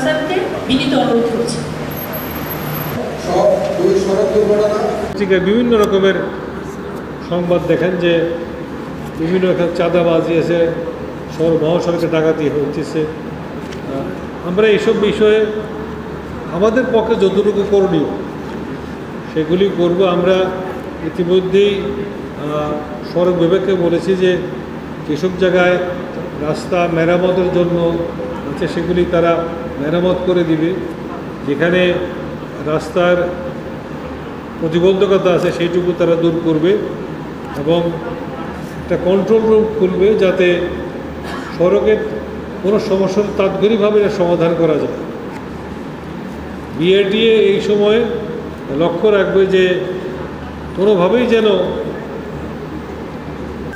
স্যারকে বিনীত অনুরোধ করছি। বিভিন্ন রকমের সংবাদ দেখেন যে বিভিন্ন চাঁদাবাজি আছে, মহাসড়কে ডাকাতি হচ্ছে। আমরা এইসব বিষয়ে আমাদের পক্ষে যতটুকু করণীয় সেগুলি করব। আমরা ইতিমধ্যেই সড়ক বিভাগকে বলেছি যে যেসব জায়গায় রাস্তা মেরামতের জন্য আছে সেগুলি তারা মেরামত করে দিবে, যেখানে রাস্তার প্রতিবন্ধকতা আছে সেইটুকু তারা দূর করবে এবং একটা কন্ট্রোল রুম খুলবে যাতে সড়কের কোনো সমস্যার তাৎক্ষণিকভাবে সমাধান করা যায়। বিআরটিএ এই সময়ে লক্ষ্য রাখবে যে কোনোভাবেই যেন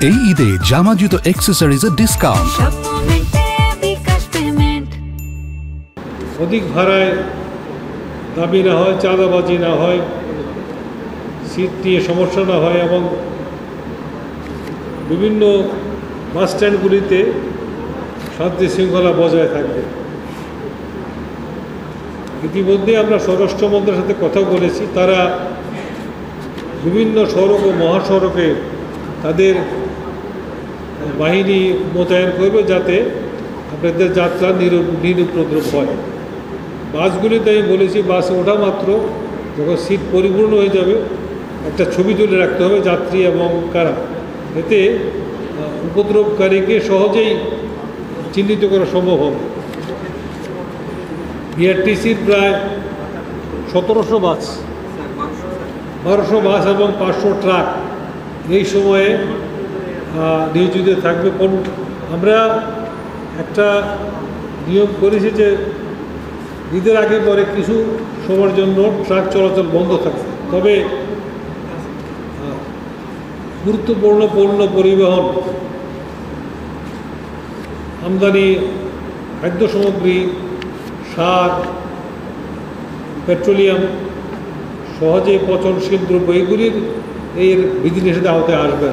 এই ঈদে জামা জুতো অ্যাক্সেসরিজের ডিসকাউন্ট, অধিক ভাড়ায় দাবি না হয়, চাঁদাবাজি না হয়, সিট নিয়ে সমস্যা না হয় এবং বিভিন্ন বাস স্ট্যান্ডগুলিতে শান্তি শৃঙ্খলা বজায় থাকবে। ইতিমধ্যে আমরা স্বরাষ্ট্র মন্ত্রীর সাথে কথা বলেছি, তারা বিভিন্ন সড়ক ও মহাসড়কে তাদের বাহিনী মোতায়েন করবে যাতে আপনাদের যাত্রা নিরুপদ্রব হয়। বাসগুলিতে আমি বলেছি বাসে ওঠা মাত্র যখন সিট পরিপূর্ণ হয়ে যাবে একটা ছবি তুলে রাখতে হবে যাত্রী এবং কারা, এতে উপদ্রবকারীকে সহজেই চিহ্নিত করা সম্ভব হবে। বিআরটিসির প্রায় 1700 বাস, 1200 বাস এবং 500 ট্রাক এই সময়ে নিয়োজিত থাকবে। আমরা একটা নিয়ম করেছি যে ঈদের আগে পরে কিছু সময়ের জন্য ট্রাক চলাচল বন্ধ থাকবে, তবে গুরুত্বপূর্ণ পণ্য পরিবহন, আমদানি খাদ্য সামগ্রী, সার, পেট্রোলিয়াম, সহজে পচনশীল দ্রব্য এগুলির এর বিধিনিষেধের আওতায় আসবে।